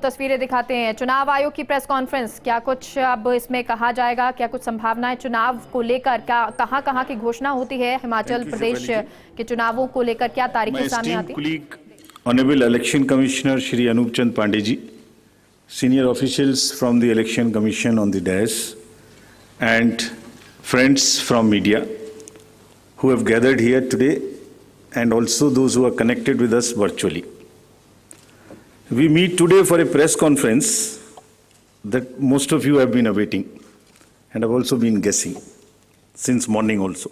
तस्वीरें दिखाते हैं चुनाव आयोग की प्रेस कॉन्फ्रेंस। क्या कुछ अब इसमें कहा जाएगा, क्या कुछ संभावनाएं चुनाव को लेकर, क्या कहां की घोषणा होती है? हिमाचल प्रदेश के चुनावों को लेकर क्या तारीखें सामने आती हैं? Honourable election commissioner Shri Anoop Chand Pandey ji, senior officials from the election commission on the dais, and friends from media who have gathered here today, and also those who are connected with us virtually. We meet today for a press conference that most of you have been awaiting and have also been guessing since morning also.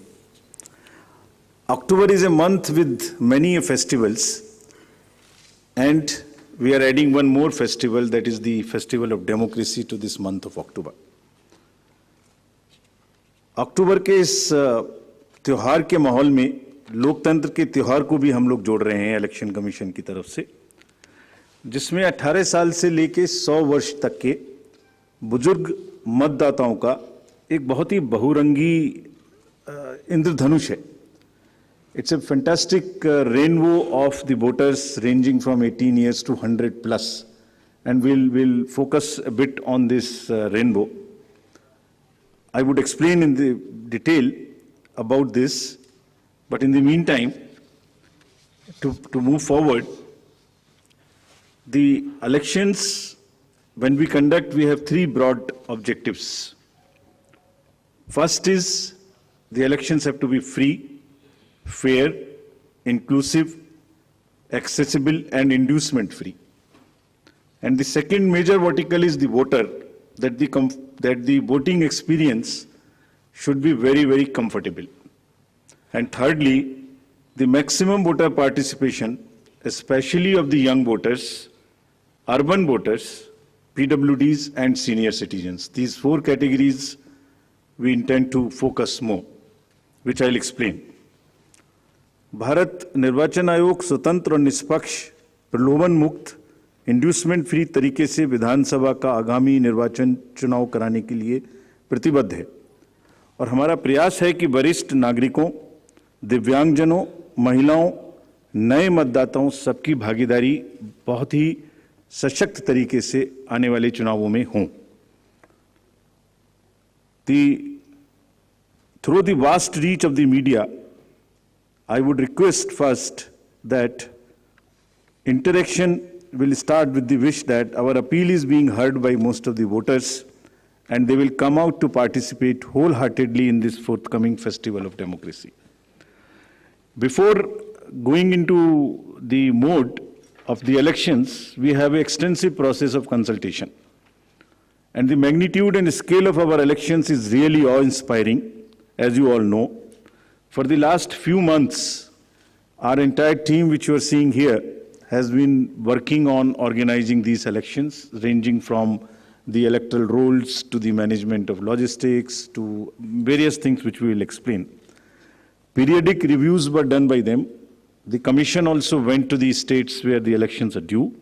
October is a month with many festivals, and we are adding one more festival, that is the festival of democracy, to this month of October. अक्टूबर के इस त्योहार के माहौल में लोकतंत्र के त्योहार को भी हम लोग जोड़ रहे हैं इलेक्शन कमीशन की तरफ से, जिसमें 18 साल से लेके 100 वर्ष तक के बुजुर्ग मतदाताओं का एक बहुत ही बहुरंगी इंद्रधनुष है. It's a fantastic rainbow of the voters ranging from 18 years to 100 plus, and we'll focus a bit on this rainbow. I would explain in the detail about this, but in the meantime, to move forward, the elections, when we conduct, we have three broad objectives. First is the elections have to be free, fair, inclusive, accessible, and inducement free. And the second major vertical is the voter, that the voting experience should be very, very comfortable. And thirdly, the maximum voter participation, especially of the young voters, urban voters, PWDs, and senior citizens. These four categories we intend to focus more, which I'll explain. Bharat निर्वाचन आयोग स्वतंत्र और निष्पक्ष, प्रलोभन मुक्त, inducement free तरीके से विधानसभा का आगामी निर्वाचन चुनाव कराने के लिए प्रतिबद्ध है, और हमारा प्रयास है कि वरिष्ठ नागरिकों, दिव्यांगजनों, महिलाओं, नए मतदाताओं सबकी भागीदारी बहुत ही सशक्त तरीके से आने वाले चुनावों में हों. Through the vast reach of the media, I would request first that interaction will start with the wish that our appeal is being heard by most of the voters, and they will come out to participate wholeheartedly in this forthcoming festival of democracy. Before going into the mode of the elections, we have an extensive process of consultation. And the magnitude and scale of our elections is really awe-inspiring, as you all know. For the last few months, our entire team, which you are seeing here, has been working on organizing these elections, ranging from the electoral rolls to the management of logistics to various things which we will explain. Periodic reviews were done by them. The commission also went to the states where the elections are due,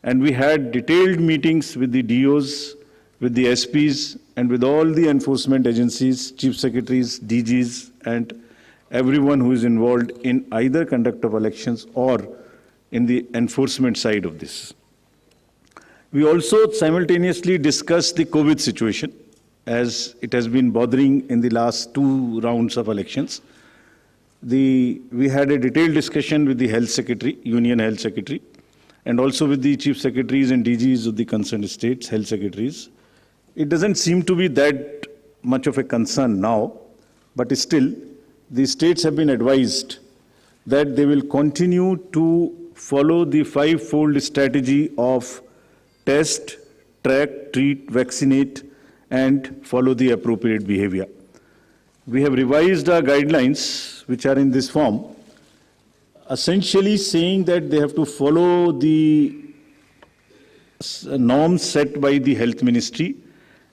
and we had detailed meetings with the DOs, with the SPs, and with all the enforcement agencies, chief secretaries, DGs, and everyone who is involved in either conduct of elections or in the enforcement side of this. We also simultaneously discussed the COVID situation, as it has been bothering in the last two rounds of elections. We had a detailed discussion with the Health Secretary, Union Health Secretary, and also with the Chief Secretaries and DGs of the concerned states, Health Secretaries. It doesn't seem to be that much of a concern now, but still, the states have been advised that they will continue to follow the five-fold strategy of test, track, treat, vaccinate, and follow the appropriate behavior. We have revised our guidelines, which are in this form, essentially saying that they have to follow the norms set by the Health Ministry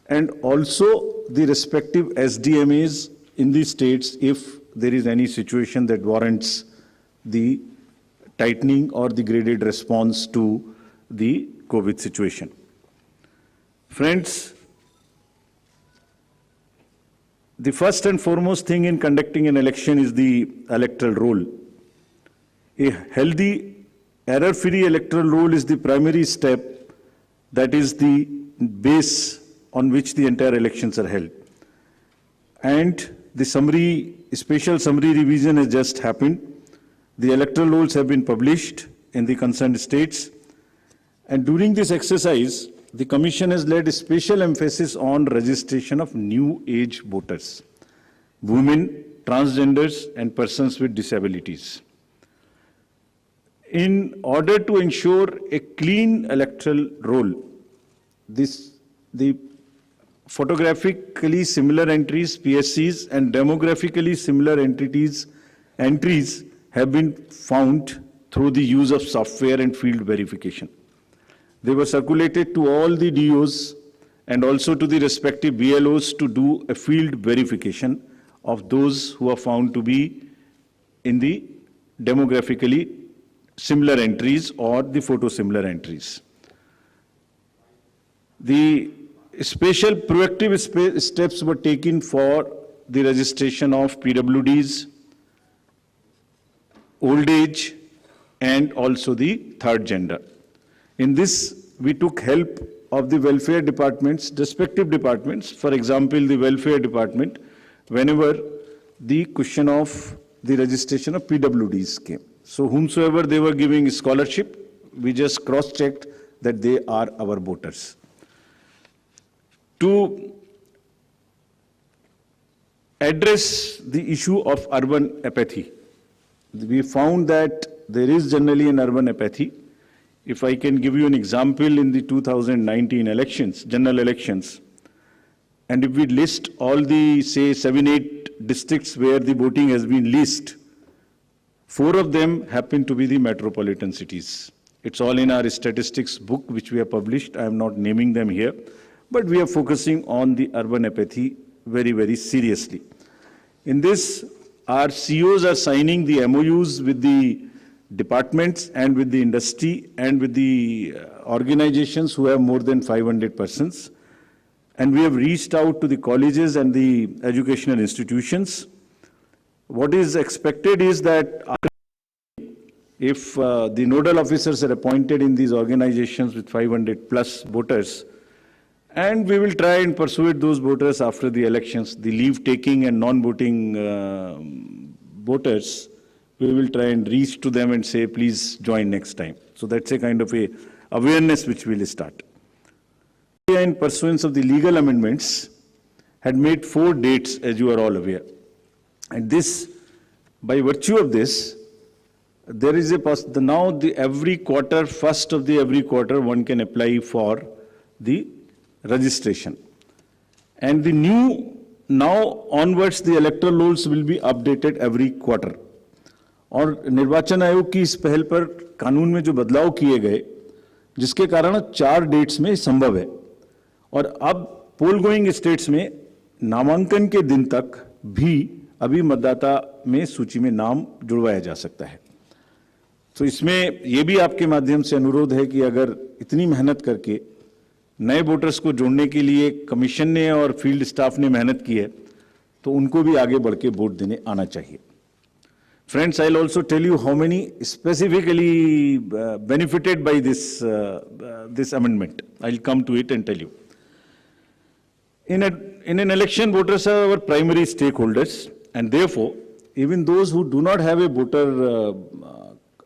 and also the respective SDMAs in the states if there is any situation that warrants the tightening or the graded response to the COVID situation. Friends, the first and foremost thing in conducting an election is the electoral roll. A healthy, error-free electoral roll is the primary step That is the base on which the entire elections are held. And the special summary revision has just happened. The electoral rolls have been published in the concerned states. And during this exercise, the Commission has laid a special emphasis on registration of new age voters, women, transgenders, and persons with disabilities. In order to ensure a clean electoral roll, the photographically similar entries, PSCs, and demographically similar entries have been found through the use of software and field verification. They were circulated to all the DOs and also to the respective BLOs to do a field verification of those who are found to be in the demographically similar entries or the photo similar entries. The special proactive steps were taken for the registration of PWDs, old age, and also the third gender. In this, we took help of the welfare departments, respective departments. For example, the welfare department, whenever the question of the registration of PWDs came. So whomsoever they were giving scholarship, we just cross-checked that they are our voters. To address the issue of urban apathy, we found that there is generally an urban apathy. If I can give you an example, in the 2019 elections, general elections, and if we list all the, say, 7-8 districts where the voting has been least, 4 of them happen to be the metropolitan cities. It's all in our statistics book, which we have published. I am not naming them here, but we are focusing on the urban apathy very, very seriously. In this, our CEOs are signing the MOUs with the departments and with the industry and with the organizations who have more than 500 persons. And we have reached out to the colleges and the educational institutions. What is expected is that if the nodal officers are appointed in these organizations with 500 plus voters, and we will try and persuade those voters after the elections, the leave-taking and non-voting voters, we will try and reach to them and say, please join next time. So that's a kind of a awareness which we will start. In pursuance of the legal amendments, had made 4 dates, as you are all aware. And this, by virtue of this, there is every quarter, first of the every quarter, one can apply for the registration. And the new, now onwards, the electoral rolls will be updated every quarter. और निर्वाचन आयोग की इस पहल पर कानून में जो बदलाव किए गए, जिसके कारण 4 डेट्स में संभव है, और अब पोल गोइंग स्टेट्स में नामांकन के दिन तक भी अभी मतदाता में सूची में नाम जुड़वाया जा सकता है. तो इसमें यह भी आपके माध्यम से अनुरोध है कि अगर इतनी मेहनत करके नए वोटर्स को जोड़ने के लिए कमीशन ने और फील्ड स्टाफ ने मेहनत की है, तो उनको भी आगे बढ़ के वोट देने आना चाहिए. Friends, I'll also tell you how many specifically benefited by this amendment. I'll come to it and tell you. In an election, voters are our primary stakeholders, and therefore, even those who do not have a voter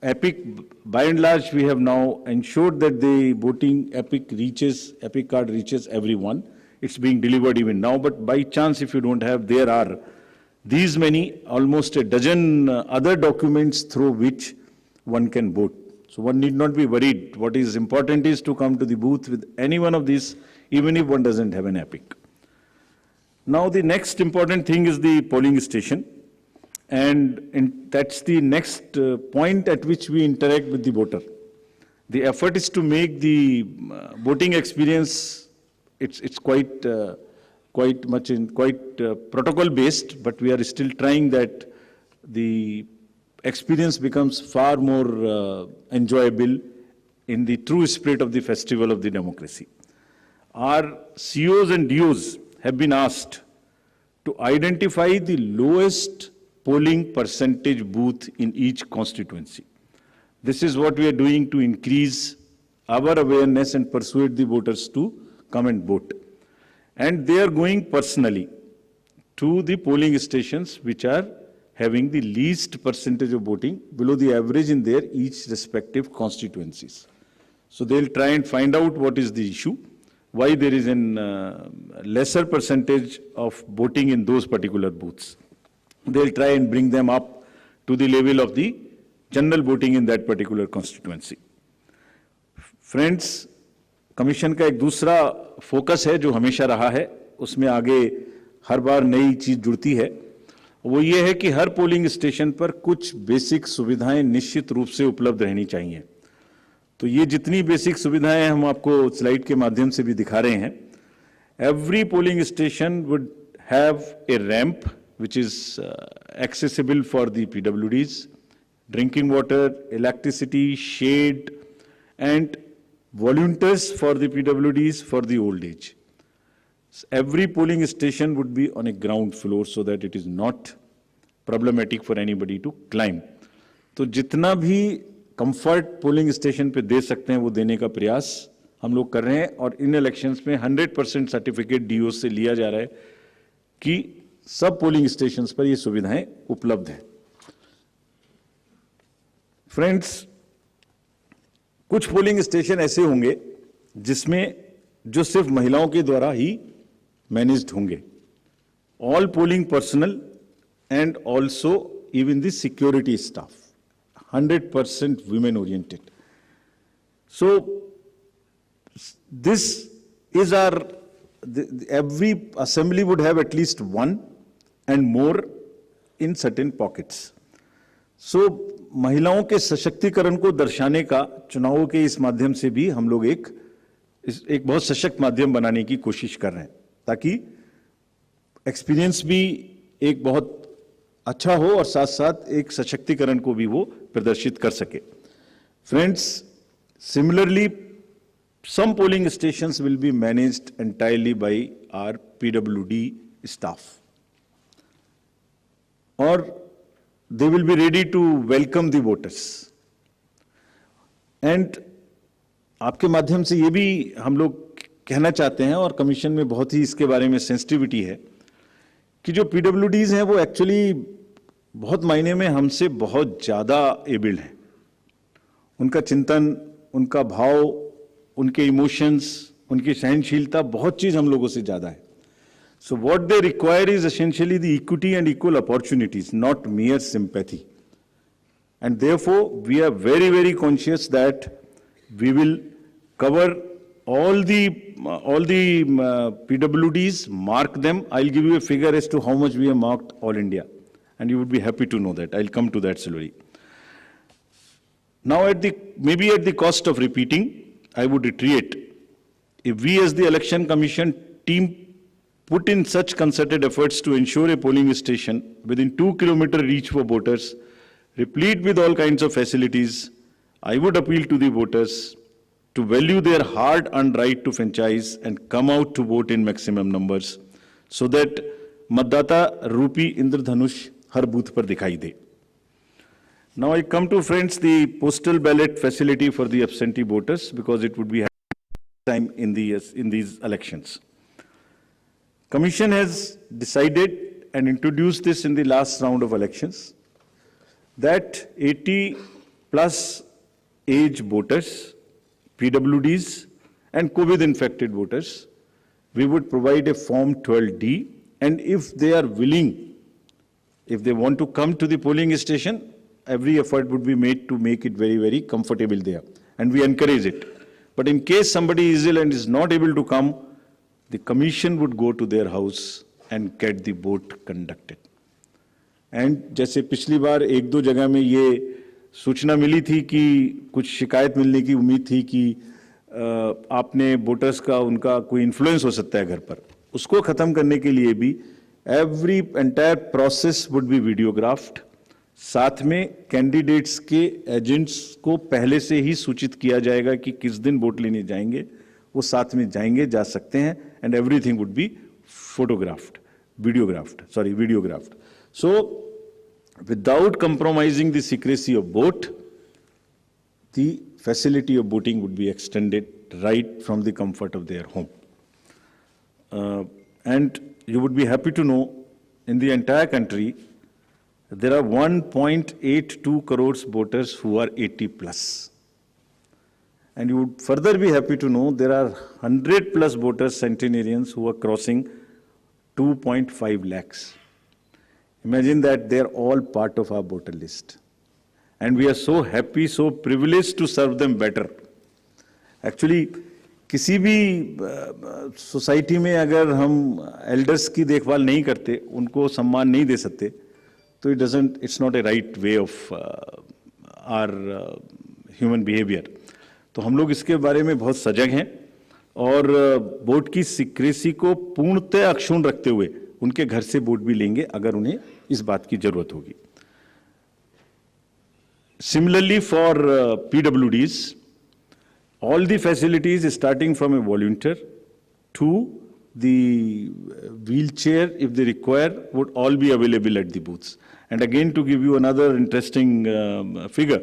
epic, by and large, we have now ensured that the voting epic card reaches everyone. It's being delivered even now, but by chance, if you don't have, there are these many, almost a dozen other documents through which one can vote. So one need not be worried. What is important is to come to the booth with any one of these, even if one doesn't have an epic. Now the next important thing is the polling station. And that's the next point at which we interact with the voter. The effort is to make the voting experience, it's quite protocol based, but we are still trying that the experience becomes far more enjoyable in the true spirit of the festival of the democracy. Our COs and DOs have been asked to identify the lowest polling percentage booth in each constituency. This is what we are doing to increase our awareness and persuade the voters to come and vote. And they are going personally to the polling stations which are having the least percentage of voting below the average in their each respective constituencies. So they'll try and find out what is the issue, why there is a lesser percentage of voting in those particular booths. They'll try and bring them up to the level of the general voting in that particular constituency. Friends, commission का एक दूसरा focus है जो हमेशा रहा है, उसमें आगे हर बार नई चीज जुड़ती है, वो ये है कि हर पोलिंग स्टेशन पर कुछ बेसिक सुविधाएं निश्चित रूप से उपलब्ध रहनी चाहिए। तो ये जितनी बेसिक सुविधाएं हम आपको स्लाइड के माध्यम से भी दिखा रहे हैं, every polling station would have a ramp which is accessible for the PWDs, drinking water, electricity, shade, and volunteers for the PWDs for the old age. Every polling station would be on a ground floor so that it is not problematic for anybody to climb. तो जितना भी comfort polling station पे दे सकते हैं वो देने का प्रयास हम लोग कर रहे हैं, और इन इलेक्शंस में 100% सर्टिफिकेट डीओ से लिया जा रहा है कि सब पोलिंग स्टेशंस पर ये सुविधाएं उपलब्ध हैं। फ्रेंड्स, कुछ पोलिंग स्टेशन ऐसे होंगे जिसमें जो सिर्फ महिलाओं के द्वारा ही मैनेज्ड होंगे, all polling personal and also even the security staff 100% women oriented. So this is every assembly would have at least one and more in certain pockets. So महिलाओं के सशक्तिकरण को दर्शाने का चुनावों के इस माध्यम से भी हम लोग एक बहुत सशक्त माध्यम बनाने की कोशिश कर रहे हैं, ताकि एक्सपीरियंस भी एक बहुत अच्छा हो और साथ साथ एक सशक्तिकरण को भी वो प्रदर्शित कर सके। Friends, similarly some polling stations will be managed entirely by our PWD staff, or they will be ready to welcome the voters. And आपके माध्यम से ये भी हम लोग कहना चाहते हैं, और कमीशन में बहुत ही इसके बारे में सेंसिटिविटी है, कि जो PWDs हैं वो एक्चुअली बहुत मायने में हमसे बहुत ज़्यादा एबल्ड हैं। उनका चिंतन, उनका भाव, उनके इमोशंस, उनकी सहनशीलता, बहुत चीज़ हम लोगों से ज़्यादा है। So what they require is essentially the equity and equal opportunities, not mere sympathy. And therefore, we are very, very conscious that we will cover all the PWDs, mark them. I'll give you a figure as to how much we have marked all India, and you would be happy to know that. I'll come to that slowly. Now, maybe at the cost of repeating, I would reiterate, if we as the Election Commission team put in such concerted efforts to ensure a polling station within 2 kilometer reach for voters, replete with all kinds of facilities, I would appeal to the voters to value their hard-earned right to franchise and come out to vote in maximum numbers, so that Matdata Rupi Indradhanush har booth par dikhai de. Now I come to, friends, the postal ballot facility for the absentee voters, because it would be time in these elections. Commission has decided and introduced this in the last round of elections, that 80 plus age voters, PWDs and COVID infected voters, we would provide a form 12D, and if they are willing, if they want to come to the polling station, every effort would be made to make it very, very comfortable there, and we encourage it. But in case somebody is ill and is not able to come, the commission would go to their house and get the vote conducted. And जैसे पिछली बार एक दो जगह में ये सूचना मिली थी कि कुछ शिकायत मिलने की उम्मीद थी कि आपने वोटर्स का उनका कोई इन्फ्लुएंस हो सकता है घर पर, उसको खत्म करने के लिए भी every entire process would be videographed. साथ में कैंडिडेट्स के एजेंट्स को पहले से ही सूचित किया जाएगा कि किस दिन वोट लेने जाएंगे, वो साथ में जाएंगे, जा सकते हैं, and everything would be videographed. So without compromising the secrecy of vote, the facility of voting would be extended right from the comfort of their home. And you would be happy to know, in the entire country, there are 1.82 crores voters who are 80 plus. And you would further be happy to know there are 100 plus voters, centenarians, who are crossing 2.5 lakhs. Imagine that they are all part of our voter list. And we are so happy, so privileged to serve them better. Actually, किसी भी society में अगर हम elders की देखभाल नहीं करते, उनको सम्मान नहीं दे सकते, तो it's not a right way of our human behaviour. तो हम लोग इसके बारे में बहुत सजग हैं और वोट की सीक्रेसी को पूर्णतः अक्षुण्ण रखते हुए उनके घर से वोट भी लेंगे अगर उन्हें इस बात की जरूरत होगी. Similarly, for PWDs, all the facilities starting from a volunteer to the wheelchair, if they require, would all be available at the booths. And again, to give you another interesting figure,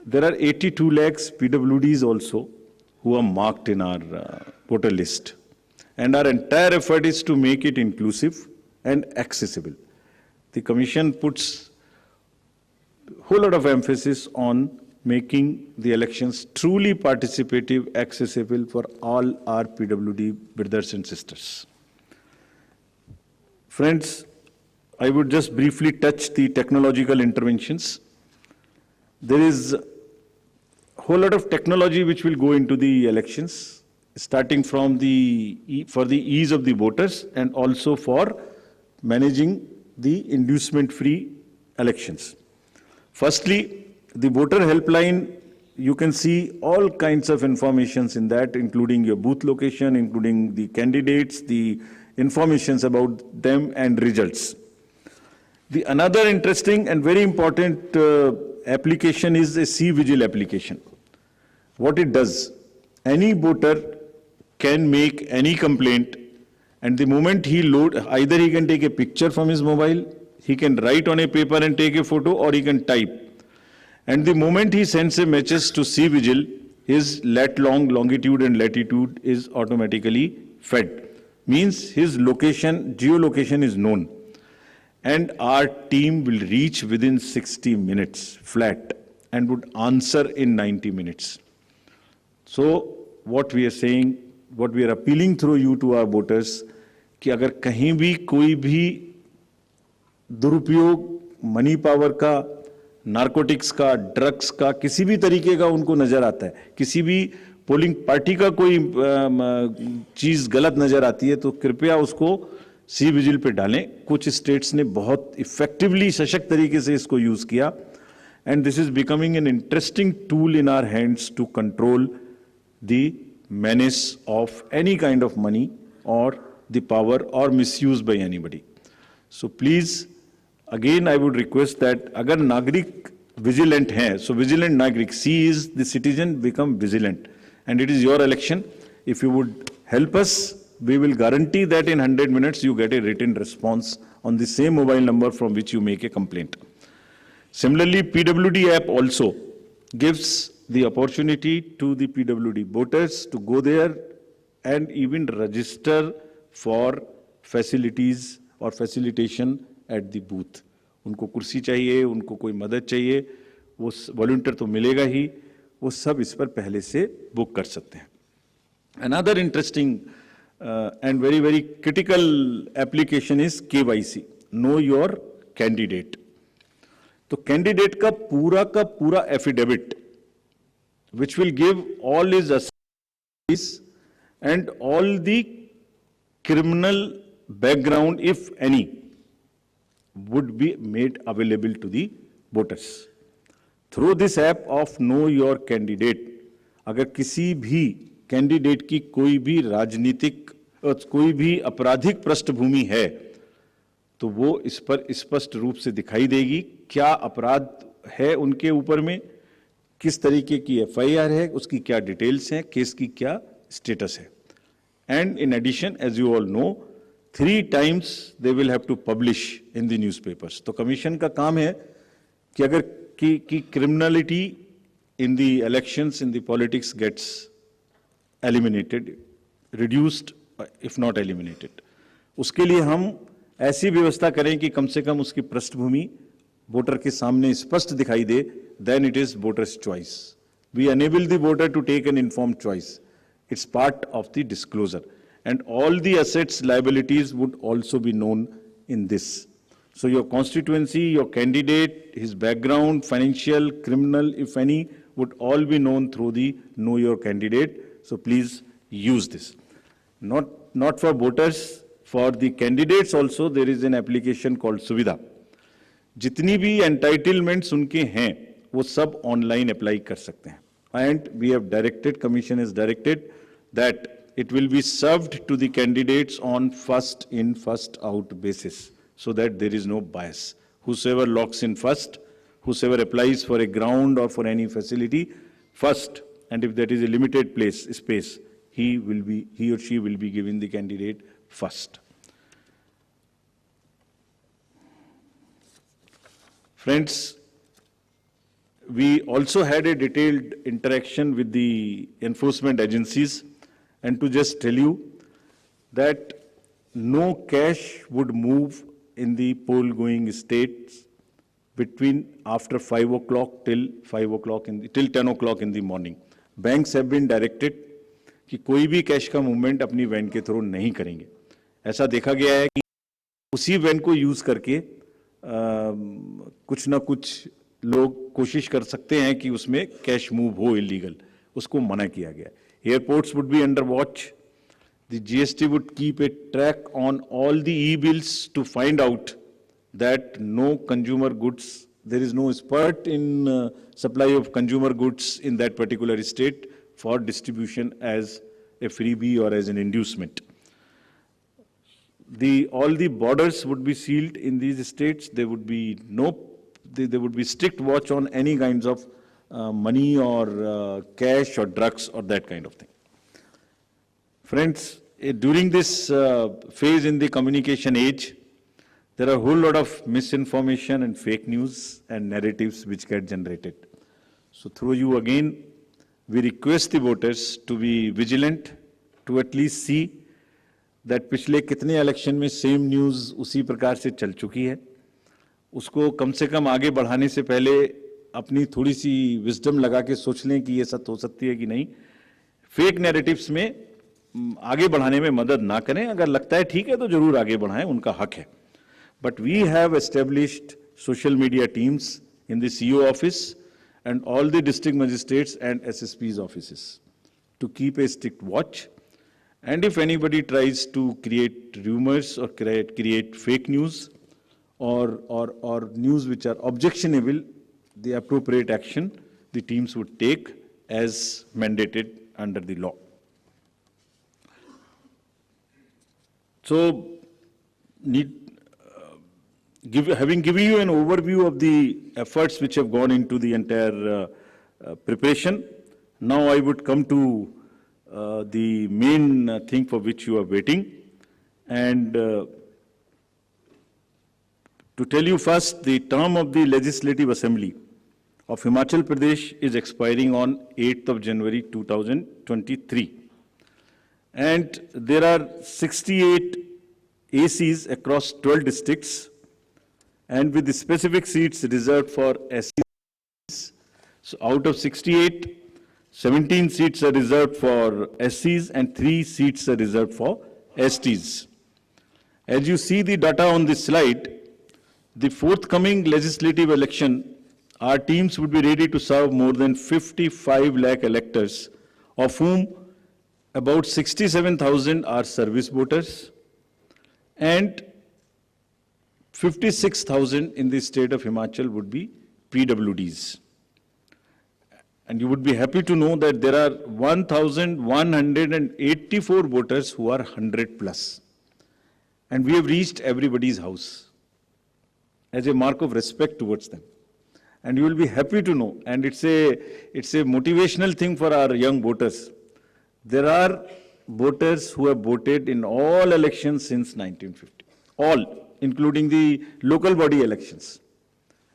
there are 82 lakhs PWDs also who are marked in our voter list. And our entire effort is to make it inclusive and accessible. The Commission puts a whole lot of emphasis on making the elections truly participative, accessible for all our PWD brothers and sisters. Friends, I would just briefly touch the technological interventions. There is a whole lot of technology which will go into the elections, starting from for the ease of the voters and also for managing the inducement-free elections. Firstly, the voter helpline, you can see all kinds of informations in that, including your booth location, including the candidates, the informations about them and results. The another interesting and very important application is a C-Vigil application. What it does, any voter can make any complaint, and the moment he load, either he can take a picture from his mobile, he can write on a paper and take a photo, or he can type. And the moment he sends a message to C-Vigil, his longitude and latitude is automatically fed. Means his location, geolocation is known. And our team will reach within 60 minutes flat and would answer in 90 minutes. So what we are saying, what we are appealing through you to our voters, कि अगर कहीं भी कोई भी दुरुपयोग money power का, narcotics का, drugs का, किसी भी तरीके का उनको नजर आता है, किसी भी पोलिंग पार्टी का कोई चीज गलत नजर आती है, तो कृपया उसको सी विजिल पे डालें. कुछ स्टेट्स ने बहुत इफेक्टिवली सशक्त तरीके से इसको यूज किया, and this is becoming an interesting tool in our hands to control the menace of any kind of money or the power or misuse by anybody. So please, again I would request that agar nagrik vigilant hai, so vigilant nagrik, C is the citizen become vigilant, and it is your election. If you would help us, we will guarantee that in 100 minutes you get a written response on the same mobile number from which you make a complaint. Similarly, PWD app also gives the opportunity to the PWD voters to go there and even register for facilities or facilitation at the booth. उनको कुर्सी चाहिए, उनको कोई मदद चाहिए, वो volunteer तो मिलेगा ही, वो सब इस पर पहले से बुक कर सकते हैं. Another interesting and very, very critical application is KYC, Know Your Candidate. तो कैंडिडेट का पूरा affidavit, which will give all his assurances and all the criminal background, if any, would be made available to the voters. Through this app of Know Your Candidate, अगर किसी भी candidate की कोई भी राजनीतिक कोई भी आपराधिक पृष्ठभूमि है, तो वो इस पर स्पष्ट रूप से दिखाई देगी क्या अपराध है उनके ऊपर में, किस तरीके की एफआईआर है, उसकी क्या डिटेल्स हैं, केस की क्या स्टेटस है. And in addition, as you all know, 3 times they will have to publish in the newspapers. तो कमीशन का काम है कि अगर की criminality in the elections, in the politics gets eliminated, reduced, if not eliminated. उसके लिए हम ऐसी व्यवस्था करें कि कम से कम उसकी पृष्ठभूमि वोटर के सामने स्पष्ट दिखाई दे, then it is voter's choice. We enable the voter to take an informed choice. It's part of the disclosure. And all the assets, liabilities would also be known in this. So your constituency, your candidate, his background, financial, criminal, if any, would all be known through the Know Your Candidate. So please use this. Not for voters, for the candidates also there is an application called Suvidha. जितनी भी entitlements उनके हैं वो सब online apply कर सकते हैं. And we have directed, Commission has directed that it will be served to the candidates on first in, first out basis, so that there is no bias. Whosoever locks in first, whosoever applies for a ground or for any facility first, and if that is a limited space, he or she will be given the candidate first. Friends, we also had a detailed interaction with the enforcement agencies, and to just tell you that no cash would move in the poll-going states between after 5 o'clock till 10 o'clock in the morning. Banks have been directed कि कोई भी cash का movement अपनी van के through नहीं करेंगे. ऐसा देखा गया है कि उसी वैन को यूज करके कुछ ना कुछ लोग कोशिश कर सकते हैं कि उसमें कैश मूव हो इलीगल, उसको मना किया गया. Airports would be under watch. The GST would keep a track on all the e-bills to find out that no consumer goods, there is no spurt in supply of consumer goods in that particular state for distribution as a freebie or as an inducement. All the borders would be sealed in these states. There would be there would be strict watch on any kinds of money or cash or drugs or that kind of thing. Friends, during this phase in the communication age, there are a whole lot of misinformation and fake news and narratives which get generated. So through you again, we request the voters to be vigilant, to at least see that पिछले कितने election में same news उसी प्रकार से चल चुकी है, उसको कम से कम आगे बढ़ाने से पहले अपनी थोड़ी सी विजडम लगा के सोच लें कि ये सच हो सकती है कि नहीं. फेक नैरेटिव्स में आगे बढ़ाने में मदद ना करें. अगर लगता है ठीक है तो जरूर आगे बढ़ाएं, उनका हक है. But we have established social media teams in the CO office and all the district magistrates and SSP's offices to keep a strict watch. And if anybody tries to create rumors or create fake news or news which are objectionable, the appropriate action the teams would take as mandated under the law. So, having given you an overview of the efforts which have gone into the entire preparation, now I would come to the main thing for which you are waiting. And to tell you first, the term of the Legislative Assembly of Himachal Pradesh is expiring on 8th of January 2023. And there are 68 ACs across 12 districts, and with the specific seats reserved for SCs. So out of 68, 17 seats are reserved for SCs and 3 seats are reserved for STs. As you see the data on this slide, the forthcoming legislative election, our teams would be ready to serve more than 55 lakh electors, of whom about 67,000 are service voters and 56,000 in the state of Himachal would be PWDs. And you would be happy to know that there are 1,184 voters who are 100 plus. And we have reached everybody's house as a mark of respect towards them. And you will be happy to know, and it's a motivational thing for our young voters. There are voters who have voted in all elections since 1950, all, including the local body elections.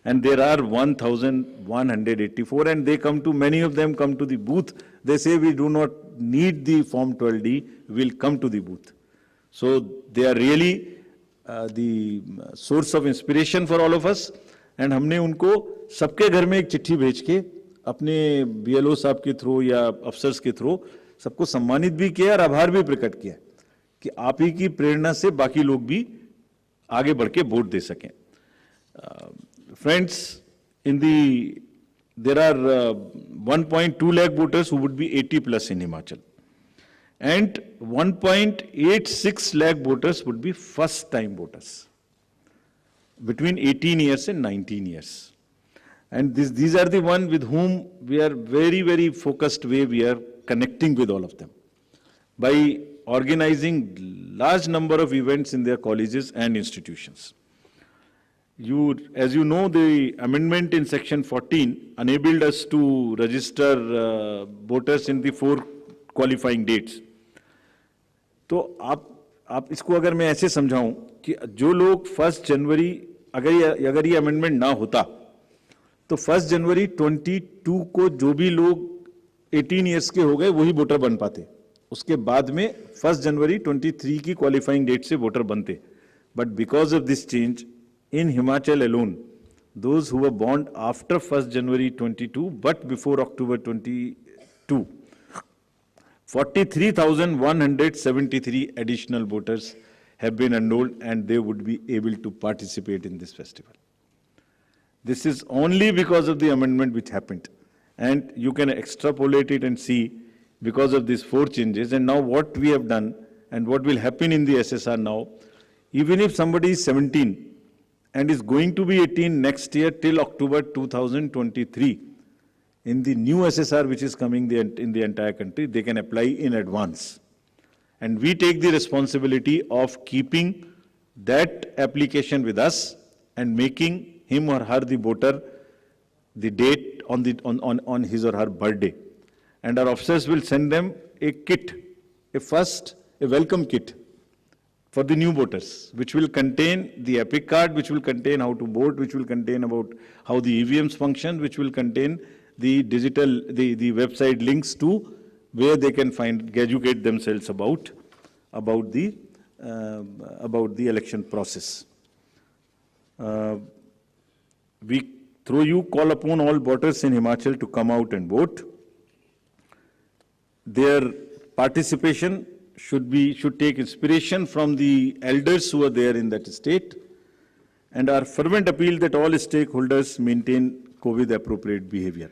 and there are 1,184, and they come to, many of them come to the booth. They say we do not need the Form 12D, we'll come to the booth. So they are really the source of inspiration for all of us. And हमने उनको सबके घर में एक चिट्ठी भेज के अपने BLO साहब के थ्रू या अफसर्स के थ्रू सबको सम्मानित भी किया और आभार भी प्रकट किया कि आप ही की प्रेरणा से बाकी लोग भी आगे बढ़ के वोट दे सकें. Friends, there are 1.2 lakh voters who would be 80 plus in Himachal, and 1.86 lakh voters would be first time voters between 18 years and 19 years. And these are the ones with whom we are very, very focused way we are connecting with all of them by organizing large number of events in their colleges and institutions. As you know, the amendment in section 14 enabled us to register voters in the 4 qualifying dates. तो आप इसको अगर मैं ऐसे समझाऊं कि जो लोग 1 जनवरी अगर ये अमेंडमेंट ना होता तो 1 जनवरी 22 को जो भी लोग 18 इयर्स के हो गए वही वोटर बन पाते. उसके बाद में 1 जनवरी 23 की क्वालिफाइंग डेट से वोटर बनते. But because of this change in Himachal alone, those who were born after 1st January 22 but before October 22, 43,173 additional voters have been enrolled and they would be able to participate in this festival. This is only because of the amendment which happened, and you can extrapolate it and see because of these 4 changes. And now what we have done and what will happen in the SSR now, even if somebody is 17 and is going to be 18 next year till October 2023, in the new SSR which is coming in the entire country, they can apply in advance. And we take the responsibility of keeping that application with us and making him or her the voter the date on his or her birthday. And our officers will send them a kit, a welcome kit for the new voters, which will contain the epic card, which will contain how to vote, which will contain about how the EVMs function, which will contain the the website links to where they can educate themselves about the election process. We, through you, call upon all voters in Himachal to come out and vote. Their participation should take inspiration from the elders who are there in that state, and our fervent appeal that all stakeholders maintain COVID appropriate behavior.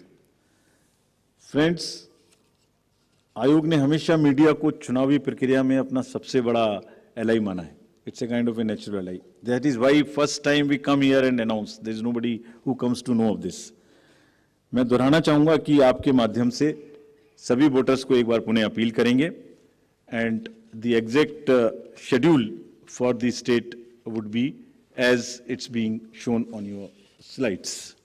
Friends, आयोग ने हमेशा media को चुनावी प्रक्रिया में अपना सबसे बड़ा एलाई माना है. It's a kind of a natural ally. That is why first time we come here and announce. There is nobody who comes to know of this. मैं दोहराना चाहूँगा कि आपके माध्यम से सभी वोटर्स को एक बार पुनः अपील करेंगे. And the exact schedule for the state would be as it's being shown on your slides.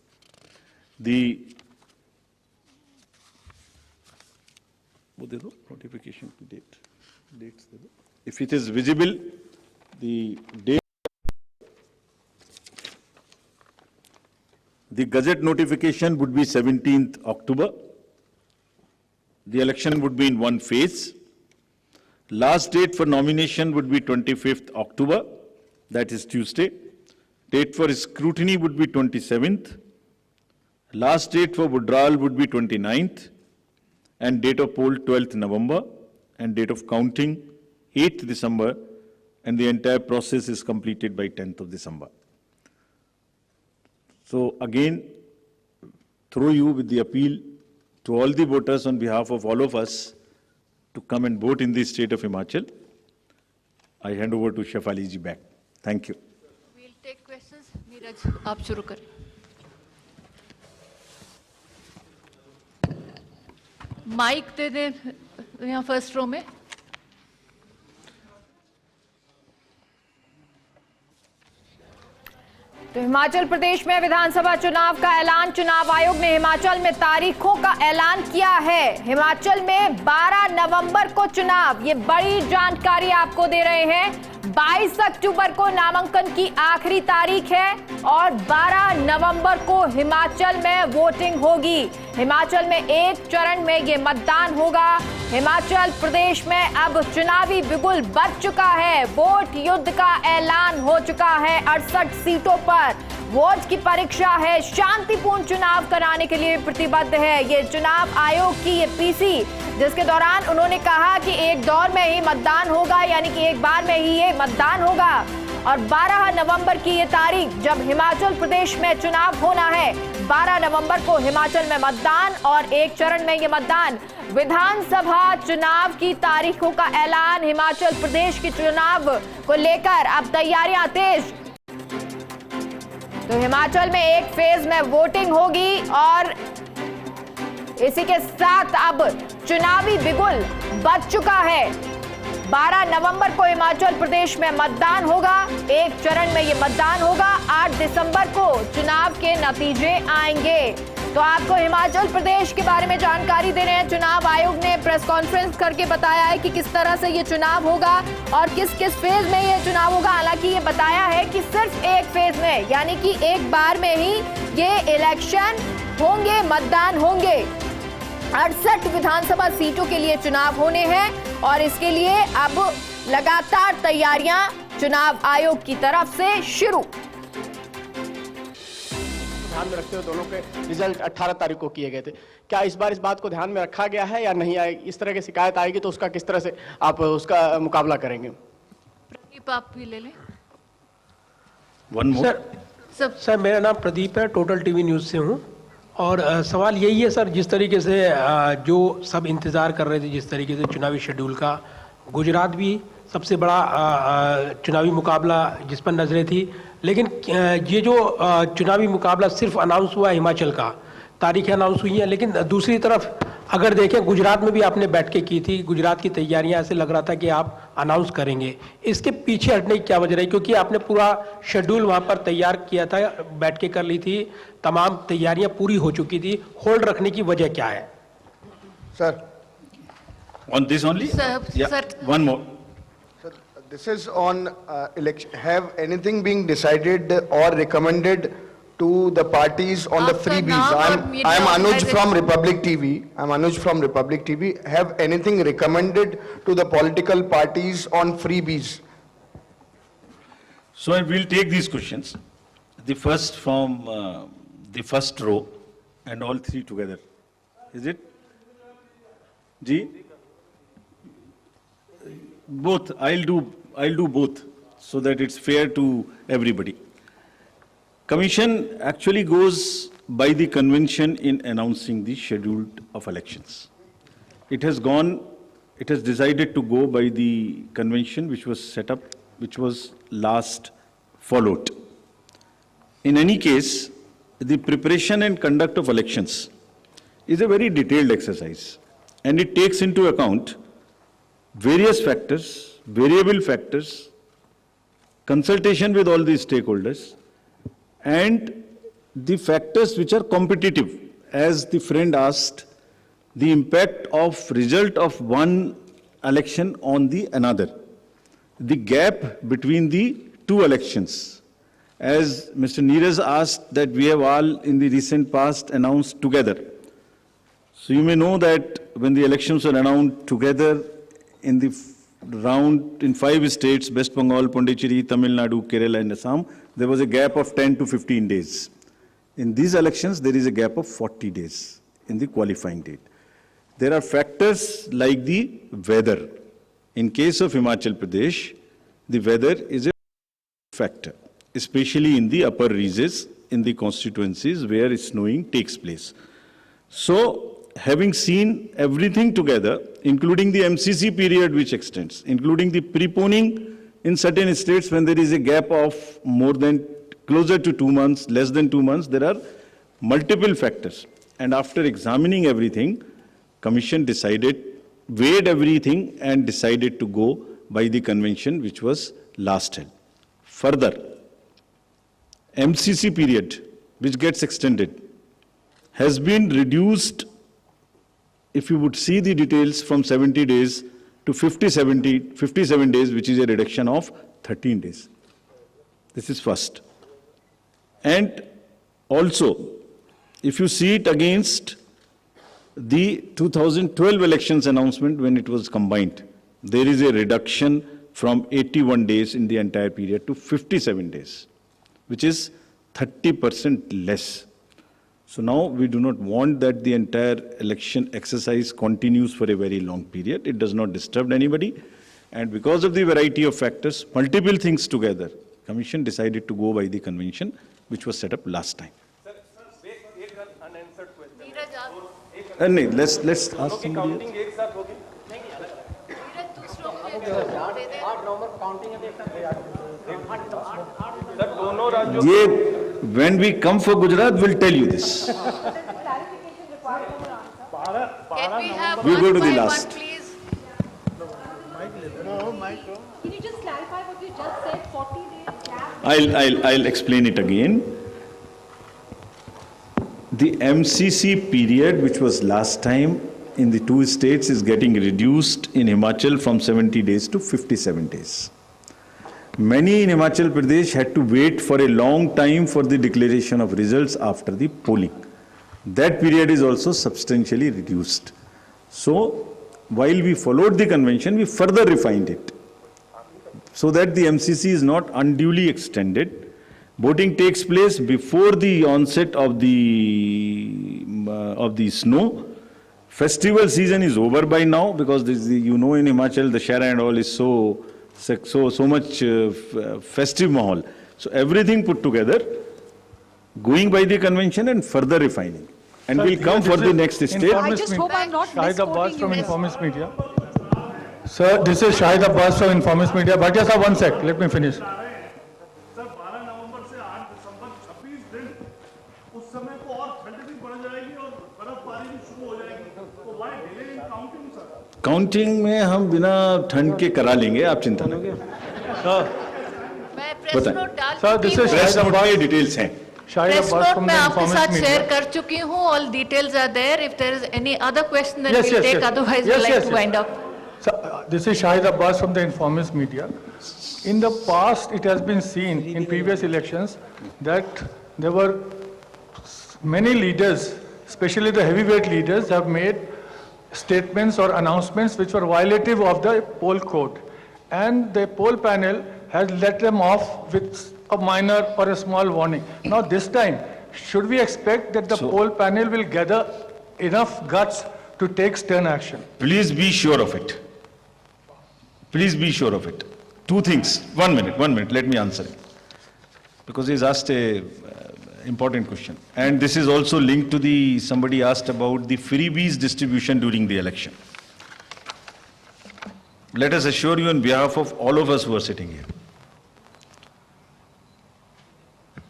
वो दे दो notification की dates दे दो. If it is visible, the Gazette notification would be 17th October. The election would be in one phase. Last date for nomination would be 25th October, that is Tuesday. Date for scrutiny would be 27th. Last date for withdrawal would be 29th. And date of poll 12th November. And date of counting 8th December. And the entire process is completed by 10th of December. So again, through you with the appeal to all the voters on behalf of all of us to come and vote in the state of Himachal, I hand over to Shefali ji back. Thank you. We'll take questions. Neeraj, आप शुरू करें. Mic दे दें यहाँ first row में. तो हिमाचल प्रदेश में विधानसभा चुनाव का ऐलान. चुनाव आयोग ने हिमाचल में तारीखों का ऐलान किया है. हिमाचल में 12 नवंबर को चुनाव. ये बड़ी जानकारी आपको दे रहे हैं. 22 अक्टूबर को नामांकन की आखिरी तारीख है और 12 नवंबर को हिमाचल में वोटिंग होगी। हिमाचल में एक चरण में ये मतदान होगा। हिमाचल प्रदेश में अब चुनावी बिगुल बज चुका है। वोट युद्ध का ऐलान हो चुका है। 68 सीटों पर वोट की परीक्षा है। शांतिपूर्ण चुनाव कराने के लिए प्रतिबद्ध है ये चुनाव आयोग की ये पीसी, जिसके दौरान उन्होंने कहा कि एक दौर में ही मतदान होगा, यानी कि एक बार में ही ये मतदान होगा। और 12 नवंबर की ये तारीख जब हिमाचल प्रदेश में चुनाव होना है, 12 नवंबर को हिमाचल में मतदान और एक चरण में ये मतदान। विधानसभा चुनाव की तारीखों का ऐलान हिमाचल प्रदेश के चुनाव को लेकर अब तैयारियां तेज। तो हिमाचल में एक फेज में वोटिंग होगी और इसी के साथ अब चुनावी बिगुल बज चुका है। 12 नवंबर को हिमाचल प्रदेश में मतदान होगा। एक चरण में ये मतदान होगा। 8 दिसंबर को चुनाव के नतीजे आएंगे। तो आपको हिमाचल प्रदेश के बारे में जानकारी दे रहे हैं। चुनाव आयोग ने प्रेस कॉन्फ्रेंस करके बताया है कि किस तरह से ये चुनाव होगा और किस किस फेज में ये चुनाव होगा। हालांकि ये बताया है कि सिर्फ एक फेज में, यानी कि एक बार में ही ये इलेक्शन होंगे, मतदान होंगे। 68 विधानसभा सीटों के लिए चुनाव होने हैं और इसके लिए अब लगातार तैयारियां चुनाव आयोग की तरफ से शुरू। ध्यान में रखते हुए दोनों के रिजल्ट 18 तारीख को किए गए थे। क्या इस बार इस बात को ध्यान में रखा गया है या नहीं आएगी? इस तरह की शिकायत आएगी तो उसका किस तरह से आप उसका मुकाबला करेंगे? प्रदीप आप भी ले लें। One more. सर मेरा नाम प्रदीप है, टोटल टीवी न्यूज़ से हूँ। और सवाल यही है सर, जिस तरीके से जो सब इंतज़ार कर रहे थे, जिस तरीके से चुनावी शेड्यूल का, गुजरात भी सबसे बड़ा चुनावी मुकाबला जिस पर नजरें थी, लेकिन ये जो चुनावी मुकाबला सिर्फ अनाउंस हुआ है, हिमाचल का तारीखें अनाउंस हुई हैं, लेकिन दूसरी तरफ अगर देखें गुजरात में भी आपने बैठकें की थी। गुजरात की तैयारियां ऐसे लग रहा था कि आप अनाउंस करेंगे। इसके पीछे हटने की क्या वजह रही? क्योंकि आपने पूरा शेड्यूल वहां पर तैयार किया था, बैठकें कर ली थी, तमाम तैयारियां पूरी हो चुकी थी। होल्ड रखने की वजह क्या है? Sir, On this only? Sir, Yeah. sir. One more. sir, this is on election. Have anything being decided or recommended to the parties on the After freebies? now, I'm media Anuj organization- from Republic TV. I'm Anuj from Republic TV. Have anything recommended to the political parties on freebies? So I will take these questions. The first from the first row and all three together. Is it? Ji? Both. I'll do both so that it's fair to everybody. Commission actually goes by the convention in announcing the schedule of elections. It has decided to go by the convention which was set up, which was last followed. In any case, the preparation and conduct of elections is a very detailed exercise, and it takes into account various factors, variable factors, consultation with all the stakeholders, and the factors which are competitive. As the friend asked, the impact of result of one election on the another, the gap between the two elections. As Mr. Neeraj asked, that we have all in the recent past announced together. So you may know that when the elections were announced together in the round in 5 states, West Bengal, Pondicherry, Tamil Nadu, Kerala and Assam, there was a gap of 10 to 15 days. In these elections, there is a gap of 40 days in the qualifying date. There are factors like the weather. In case of Himachal Pradesh, the weather is a factor, especially in the upper reaches, in the constituencies where snowing takes place. So, having seen everything together, including the MCC period which extends, including the preponing in certain states when there is a gap of more than, closer to 2 months, less than 2 months, there are multiple factors. And after examining everything, Commission decided, weighed everything and decided to go by the convention which was last held. Further, MCC period which gets extended has been reduced, if you would see the details, from 70 days to 57 days, which is a reduction of 13 days. This is first. And also, if you see it against the 2012 elections announcement when it was combined, there is a reduction from 81 days in the entire period to 57 days, which is 30% less. So now we do not want that the entire election exercise continues for a very long period. It does not disturb anybody. And because of the variety of factors, multiple things together, Commission decided to go by the convention which was set up last time. Let's ask somebody else. When we come for Gujarat, we'll tell you this. Can we have We one go to the by last. one, please? Can you just clarify what you just said? 40 days gap. I'll explain it again. The MCC period, which was last time in the two states, is getting reduced in Himachal from 70 days to 57 days. Many in Himachal Pradesh had to wait for a long time for the declaration of results after the polling. That period is also substantially reduced. So, while we followed the convention, we further refined it so that the MCC is not unduly extended. Voting takes place before the onset of the snow. Festival season is over by now because in Himachal the Shara and all is so much festive mahal. So everything put together, going by the convention and further refining. And Sir, we'll come for the next stage. I just hope I'm not Shahid Abbas misquoting from you. Informist Media. Sir, this is Shahid Abbas from Informist Media. But yes, sir, one sec. Let me finish. Sir 12 नवंबर से 8 दिसंबर 26 दिन उस समय को और ठंड भी बढ़ जाएगी और बर्फबारी भी शुरू हो जाएगी तो why delay in counting sir counting में हम बिना ठंड के करा लेंगे आप चिंता न करें मैं प्रेस नोट डाल Sir, this चुकी is हूँ। प्रेस नोट में डिटेल्स हैं Shahid press Abbas note from मैं the आपके साथ Informist शेयर Media. कर चुकी हूँ। All details are there. If there is any other question, then Yes, we'll yes, take. yes. Otherwise, Yes, we'll like yes, to yes. wind up. Sir, this is Shahid Abbas from the Informist Media. In the past, it has been seen in previous elections that there were many leaders, especially the heavyweight leaders, have made statements or announcements which were violative of the poll code. And the poll panel has let them off with a minor or a small warning. Now this time, should we expect that the poll panel will gather enough guts to take stern action? Please be sure of it. Please be sure of it. Two things. 1 minute, let me answer it. Because he's asked a important question. And this is also linked to somebody asked about the freebies distribution during the election. Let us assure you on behalf of all of us who are sitting here.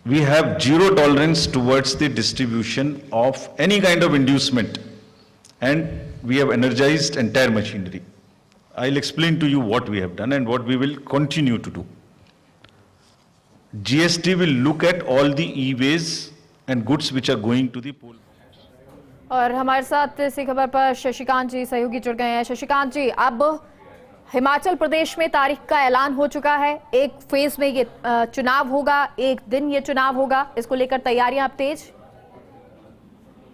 We have zero tolerance towards the distribution of any kind of inducement. And we have energized entire machinery. I'll explain to you what we have done and what we will continue to do. GST will look at all the e-ways and goods which are going to the poll. और हमारे साथ इसी खबर पर शशिकांत जी सहयोगी जुड़ गए हैं। शशिकांत जी, अब हिमाचल प्रदेश में तारीख का ऐलान हो चुका है। एक फेज में ये चुनाव होगा, एक दिन ये चुनाव होगा, इसको लेकर तैयारियां अब तेज?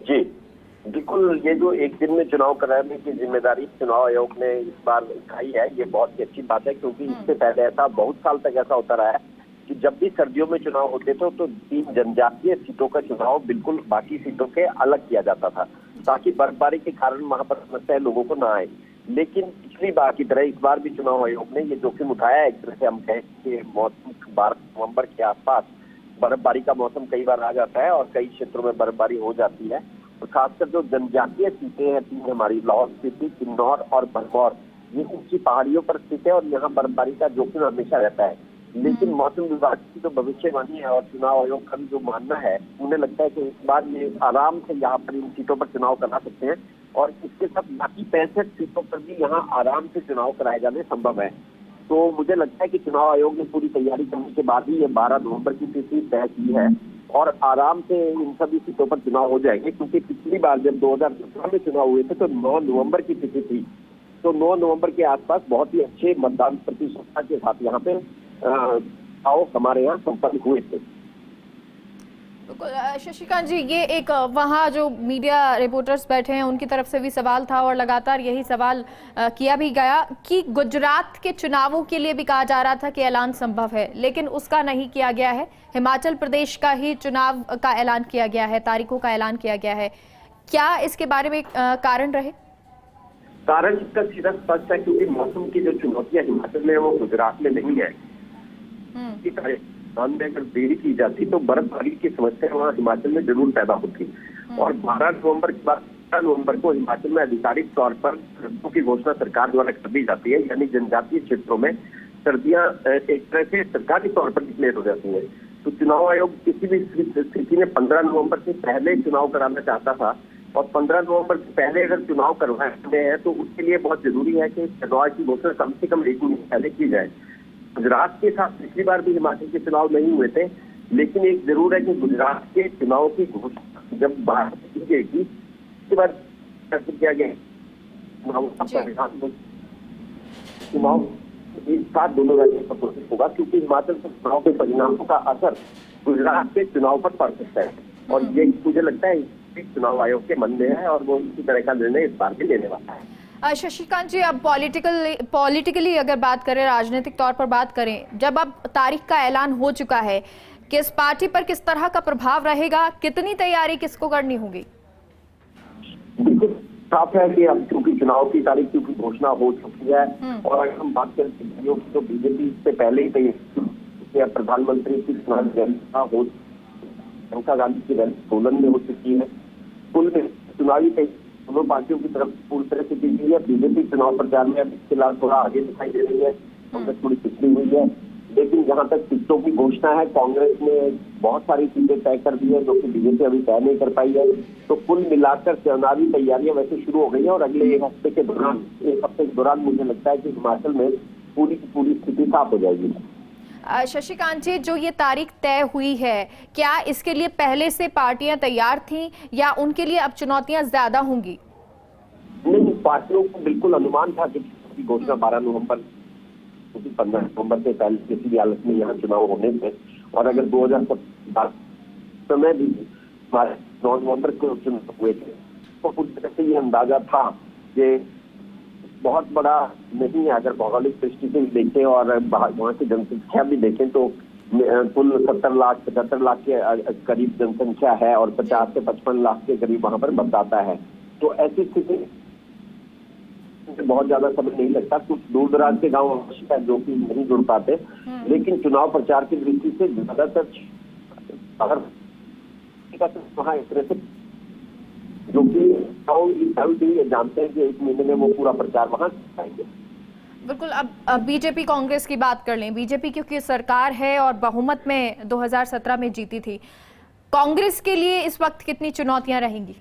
जी बिल्कुल, ये जो एक दिन में चुनाव कराने की जिम्मेदारी चुनाव आयोग ने इस बार उठाई है, ये बहुत ही अच्छी बात है, क्योंकि इससे पहले ऐसा बहुत साल तक ऐसा होता रहा है कि जब भी सर्दियों में चुनाव होते थे तो 3 जनजातीय सीटों का चुनाव बिल्कुल बाकी सीटों के अलग किया जाता था, ताकि बर्फबारी के कारण वहां पर समस्याएं लोगों को ना आए। लेकिन पिछली बार की तरह इस बार भी चुनाव आयोग ने ये जोखिम उठाया है। एक तरह से हम कहें कि मौसम 12 नवंबर के आसपास बर्फबारी का मौसम कई बार आ जाता है और कई क्षेत्रों में बर्फबारी हो जाती है। और खासकर जो जनजातीय सीटें हैं 3 हमारी, लाहौल स्पीति, किन्नौर और भरमौर, ये ऊंची पहाड़ियों पर स्थित है और यहाँ बर्फबारी का जोखिम हमेशा रहता है। लेकिन मौसम विभाग की जो भविष्यवाणी है और चुनाव आयोग का भी जो मानना है, उन्हें लगता है कि इस बार ये आराम से यहाँ पर इन सीटों पर चुनाव करा सकते हैं और इसके साथ बाकी 65 सीटों पर भी यहाँ आराम से चुनाव कराए जाने संभव है। तो मुझे लगता है कि चुनाव आयोग ने पूरी तैयारी करने के बाद ही ये 12 नवंबर की तिथि तय की है और आराम से इन सभी सीटों पर चुनाव हो जाएंगे, क्योंकि पिछली बार जब 2017 में चुनाव हुए थे तो 9 नवंबर की तिथि थी। तो 9 नवंबर के आसपास बहुत ही अच्छे मतदान प्रतिशतता के साथ यहाँ पे चुनाव हमारे यहाँ संपन्न हुए थे। शशिकांत जी, ये एक वहाँ जो मीडिया रिपोर्टर्स बैठे हैं उनकी तरफ से भी सवाल था और लगातार यही सवाल किया भी गया कि गुजरात के चुनावों के लिए भी कहा जा रहा था कि ऐलान संभव है, लेकिन उसका नहीं किया गया है। हिमाचल प्रदेश का ही चुनाव का ऐलान किया गया है, तारीखों का ऐलान किया गया है। क्या इसके बारे में कारण रहे? कारण इसका सीधा स्पष्ट है, क्योंकि मौसम की जो चुनौतियां हिमाचल में वो गुजरात में नहीं है। में अगर देरी की जाती तो बर्फबारी की समस्या वहाँ हिमाचल में जरूर पैदा होती। और 12 नवंबर के बाद 15 नवंबर को हिमाचल में आधिकारिक तौर पर सर्दियों की घोषणा सरकार द्वारा कर दी जाती है, यानी जनजातीय क्षेत्रों में सर्दियां एक तरह से सरकारी तौर पर डिक्लेयर हो जाती है। तो चुनाव आयोग किसी भी स्थिति में 15 नवंबर से पहले चुनाव कराना चाहता था, और 15 नवंबर से पहले अगर चुनाव करवाने हैं तो उसके लिए बहुत जरूरी है कि चुनाव की घोषणा कम से कम 1 महीने पहले की जाए। गुजरात के साथ पिछली बार भी हिमाचल के चुनाव नहीं हुए थे, लेकिन एक जरूर है कि गुजरात के चुनाव की घोषणा जब बाहर की गई उसके बाद किया गया चुनाव एक साथ दोनों राज्यों पर घोषित होगा, क्योंकि हिमाचल के चुनाव के परिणामों का असर गुजरात के चुनाव पर पड़ सकता है। और ये मुझे लगता है चुनाव आयोग के मन में है और वो इसी तरह का निर्णय इस बार भी लेने वाला है। शशिकांत जी, अब पॉलिटिकली अगर बात करें, राजनीतिक तौर पर बात करें, जब अब तारीख का ऐलान हो चुका है, किस पार्टी पर किस तरह का प्रभाव रहेगा, कितनी तैयारी किसको करनी होगी? बिल्कुल साफ है कि अब क्योंकि चुनाव की तारीख की घोषणा हो चुकी है, और अगर हम बात करें तो बीजेपी से पहले ही तैयारी, प्रधानमंत्री की चुनाव हो, प्रियंका गांधी की रैली सोलन में हो चुकी है। कुल में चुनावी दोनों पार्टियों की तरफ पूरी तरह से की गई है। बीजेपी चुनाव प्रचार में अभी फिलहाल थोड़ा आगे दिखाई दे रही है, कांग्रेस थोड़ी पिछड़ी हुई है। लेकिन जहां तक सीटों की घोषणा है, कांग्रेस ने बहुत सारी सीटें तय कर दी है जो कि बीजेपी अभी तय नहीं कर पाई है। तो कुल मिलाकर चुनावी तैयारियां वैसे शुरू हो गई है, और अगले एक हफ्ते के दौरान मुझे लगता है कि हिमाचल में पूरी की पूरी स्थिति साफ हो जाएगी। शशिकांत जी, जो ये तारीख तय हुई है, क्या इसके लिए पहले से पार्टियां तैयार थीं या उनके लिए अब चुनौतियां ज्यादा होंगी? नहीं, पार्टियों को बिल्कुल अनुमान था कि घोषणा 12 नवंबर 15 नवंबर से पहले किसी भी हालत में यहाँ चुनाव होने थे। और अगर 2017 समय भी 9 नवंबर को चुनाव हुए थे तो उस तरह से ये अंदाजा था कि बहुत बड़ा नहीं है। अगर भौगोलिक दृष्टि से देखें और वहाँ की जनसंख्या भी देखें तो कुल 70 लाख 75 लाख के करीब जनसंख्या है, और 50 से 55 लाख के करीब वहाँ पर मतदाता है। तो ऐसी स्थिति बहुत ज्यादा समय नहीं लगता। कुछ दूर दराज के गाँव आवश्यक है जो कि नहीं जुड़ पाते, लेकिन चुनाव प्रचार की दृष्टि से ज्यादातर वहाँ इस तरह से जो कि जानते हैं कि 1 महीने में वो पूरा प्रचार वहां आएंगे। बिल्कुल। अब बीजेपी कांग्रेस की बात कर लें। बीजेपी क्योंकि सरकार है और बहुमत में 2017 में जीती थी, कांग्रेस के लिए इस वक्त कितनी चुनौतियां रहेंगी?